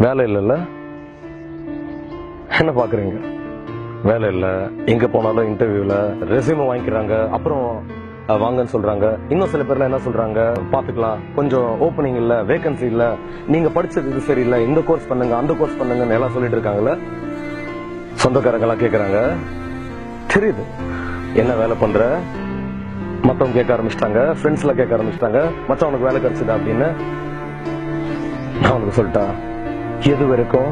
வேலை இல்லைல்ல, என்ன பாக்குறீங்க? வேலை இல்ல, எங்க போனாலும் இன்டர்வியூல ரெஸ்யூம் வாங்கிக்கிறாங்க, அப்புறம் வாங்கன்னு சொல்றாங்க. இன்னும் சில பேர்ல என்ன சொல்றாங்க, பாத்துக்கலாம், கொஞ்சம் ஓப்பனிங் இல்ல, வேகன்சி இல்ல, நீங்க படிச்சது இது சரியில்லை, இந்த கோர்ஸ் பண்ணுங்க, அந்த கோர்ஸ் பண்ணுங்கன்னு எல்லாம் சொல்லிட்டு இருக்காங்கல்ல. சொந்தக்காரங்க எல்லாம் கேக்குறாங்க, தெரியுது என்ன வேலை பண்ற, மத்தவங்க கேட்க ஆரம்பிச்சிட்டாங்க, ஃப்ரெண்ட்ஸ் எல்லாம் கேட்க ஆரம்பிச்சிட்டாங்க, மச்சா உனக்கு வேலை கிடைச்சதா அப்படின்னு. நான் உனக்கு சொல்லிட்டா, எது வரைக்கும்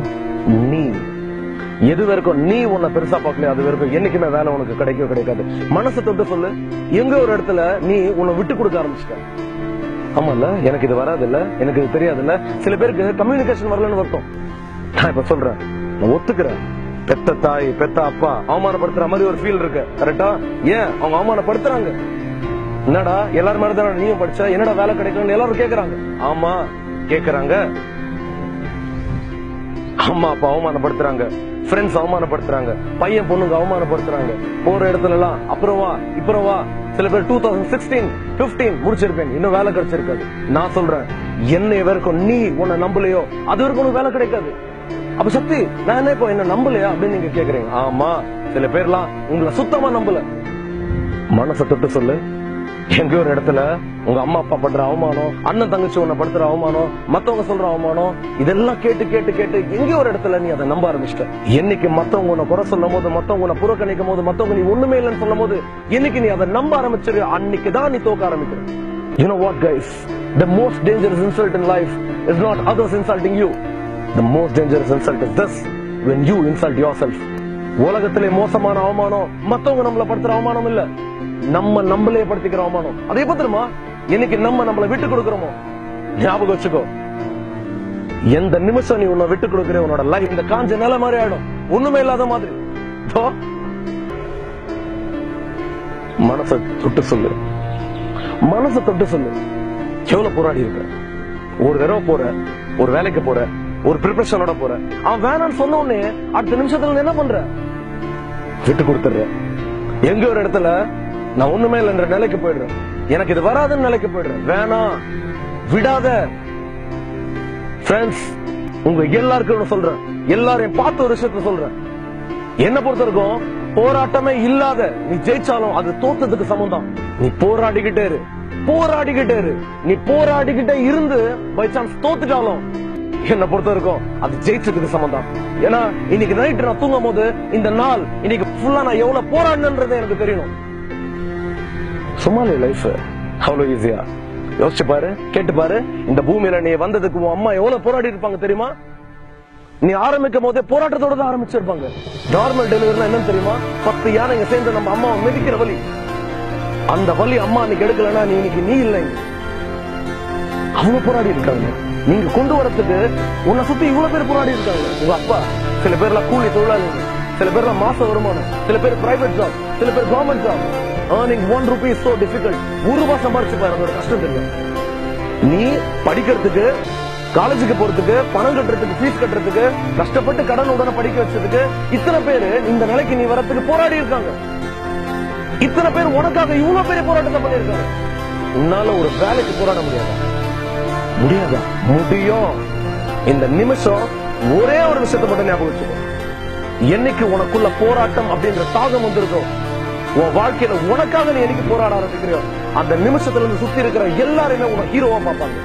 நீ உன்னை பெருசா பார்க்கல, அது வரைக்கும் என்னைக்குமே வேலை உனக்கு கிடைக்கவே கிடைக்காது. மனசை தொட்டு சொல்லு, எங்க ஒரு இடத்துல நீ உன்னை விட்டு கொடுக்க ஆரம்பிச்சிட்ட. ஆமா இல்ல, எனக்கு இது வராது இல்ல, எனக்கு இது தெரியாது இல்ல. சில பேருக்கு கம்யூனிகேஷன் வரலன்னு வருத்தம். நான் இப்ப சொல்றேன், நான் ஒத்துக்கிறேன், பெத்த தாய் பெத்த அப்பா அவமானப்படுத்துற மாதிரி ஒரு ஃபீல் இருக்கு, கரெக்டா? ஏன் அவங்க அவமானப்படுத்துறாங்க? என்னடா எல்லாரும் மாதிரி தானே நீயும் படிச்ச, என்னடா வேலை கிடைக்கணும்னு எல்லாரும் கேக்குறாங்க. ஆமா கேக்குறாங்க. அம்மா அப்பா அவமானப்படுத்துறாங்க, ஃப்ரெண்ட்ஸ் அவமானப்படுத்துறாங்க, பையன் பொண்ணுங்க அவமானப்படுத்துறாங்க, போற இடத்துல எல்லாம் அப்புறம் வா இப்பறம் வா. சில பேர் 2016, 15 முடிச்சிருப்பேன், இன்னும் வேலை கிடைச்சிருக்காது. நான் சொல்றேன், என்ன வரைக்கும் நீ உன்னை நம்பலையோ அது வரைக்கும் உனக்கு வேலை கிடைக்காது. அப்ப சக்தி, நான் என்ன இப்போ என்ன நம்பலையா அப்படின்னு நீங்க கேக்குறீங்க. ஆமா, சில பேர்லாம் உங்களை சுத்தமா நம்பல. மனசை தொட்டு சொல்லு, எங்க ஒரு இடத்துல உங்க அம்மா அப்பா பண்ற அவமானம், அண்ணன் தங்கச்சி உன்னை படுத்துற அவமானம், மத்தவங்க சொல்ற அவமானம், இதெல்லாம் கேட்டு கேட்டு கேட்டு எங்க ஒரு இடத்துல நீ அதை நம்ப ஆரம்பிச்சிட்ட. என்னைக்கு மத்தவங்க உன்னை குறை சொல்லும் போது, மத்தவங்க உன்னை புறக்கணிக்கும் போது, மத்தவங்க நீ ஒண்ணுமே இல்லைன்னு சொல்லும் போது, என்னைக்கு நீ அதை நம்ப ஆரம்பிச்சிரு, அன்னைக்கு தான் நீ தோக்க ஆரம்பிக்கிற. You know what guys, the most dangerous insult in life is not others insulting you. The most dangerous insult is this, when you insult yourself. உலகத்திலே மோசமான அவமானம் மத்தவங்க நம்மள படுத்துற அவமானம் இல்ல, நம்மளே படுத்திக்கிற அவமானம். அதே பத்திரமா என்னைக்கு நம்மளை விட்டு கொடுக்கிறோமோ, ஞாபகம் வச்சுக்கோ, எந்த நிமிஷம் நீ உன்னை விட்டு கொடுக்கிற, உன்னோட லைஃப் இந்த காஞ்ச நிலை மாதிரி ஆயிடும், ஒண்ணுமே இல்லாத மாதிரி. மனசை தொட்டு சொல்லு, மனசை தொட்டு சொல்லு, எவ்வளவு போராடி இருக்க. ஒரு தடவை போற, ஒரு வேலைக்கு போற, ஒரு ப்ரிப்பரேஷனோட போற, அவன் வேணான்னு சொன்ன உடனே அடுத்த நிமிஷத்துல என்ன பண்ற, விட்டு கொடுத்துற. எங்க ஒரு இடத்துல நான் ஒண்ணுமே இல்லைன்ற நிலைக்கு போயிடுறேன், எனக்கு இது வராதுன்னு நிலைக்கு போயிடுறேன். வேணாம், விடாத. ஃப்ரெண்ட்ஸ், உங்க எல்லாருக்கும் சொல்றேன், எல்லாரையும் பார்த்த ஒரு விஷயத்த சொல்றேன், என்ன பொறுத்த வரைக்கும் போராட்டமே இல்லாத நீ ஜெயிச்சாலும் அது தோத்ததுக்கு சமம் தான். நீ போராடிக்கிட்டே இரு, போராடிக்கிட்டே இரு. நீ போராடிக்கிட்டே இருந்து பை சான்ஸ் தோத்துட்டாலும் என்ன பொறுத்த வரைக்கும் அது ஜெயிச்சதுக்கு சமம் தான். ஏன்னா இன்னைக்கு நைட்டு நான் தூங்கும் போது, இந்த நாள் இன்னைக்கு ஃபுல்லா நான் எவ்வளவு போராடினது எனக்கு தெரியணும். சும்மாலே லைஃப் அவ்வளவு ஈஸியா? யோசிச்சு பாரு, கேட்டு பாரு, இந்த பூமியில நீ வந்ததுக்கு உன் அம்மா எவ்வளவு போராடி இருப்பாங்க தெரியுமா? நீ ஆரம்பிக்கும் போதே போராட்டத்தோட தான் ஆரம்பிச்சிருப்பாங்க. நார்மல் டெலிவரினா என்னன்னு தெரியுமா? 10 யானைங்க சேர்ந்து நம்ம அம்மாவை மிதிக்கிற வலி. அந்த வலி அம்மா அன்னைக்கு எடுக்கலன்னா நீ இன்னைக்கு நீ இல்லை. அவங்க போராடி இருக்காங்க, நீங்க கொண்டு வரதுக்கு உன்னை சுத்தி இவ்வளவு பேர் போராடி இருக்காங்க. உங்க அப்பா, சில பேர்லாம் கூலி தொழிலாளிகள், சில பேர்லாம் மாச வருமானம், சில பேர் பிரைவேட் ஜாப், சில பேர் government job. earning 1 rupee is so difficult. 1 ரூபாய் சம்பாரிச்சு பாரு, அதோட கஷ்டம் தெரியும். நீ படிக்கிறதுக்கு, காலேஜுக்கு போறதுக்கு, பணம் கட்டுறதுக்கு, ஃபீஸ் கட்டுறதுக்கு, கஷ்டப்பட்டு கடன் உடனே படிக்க வச்சதுக்கு இத்தனை பேரு இந்த நிலைக்கு நீ வரத்துக்கு போராடி இருக்காங்க. இத்தனை பேர் உனக்காக இவ்வளவு பெரிய போராட்டத்தை பண்ணிருக்காங்க. உன்னால ஒரு வேலைக்கு போராட முடியாதா? முடியாதா? முடியும். இந்த நிமிஷம் ஒரே ஒரு விஷயத்தை மட்டும் ஞாபகம் வச்சுக்கோ, என்னைக்கு உனக்குள்ள போராட்டம் அப்படின்ற தாகம் வந்திருக்கும், உன் வாழ்க்கையில உனக்காக நீ என்னைக்கு போராட ஆரம்பிக்கிறியோ, அந்த நிமிஷத்துல இருந்து சுத்தி இருக்கிற எல்லாருமே உனக்கு ஹீரோவா பார்ப்பாங்க.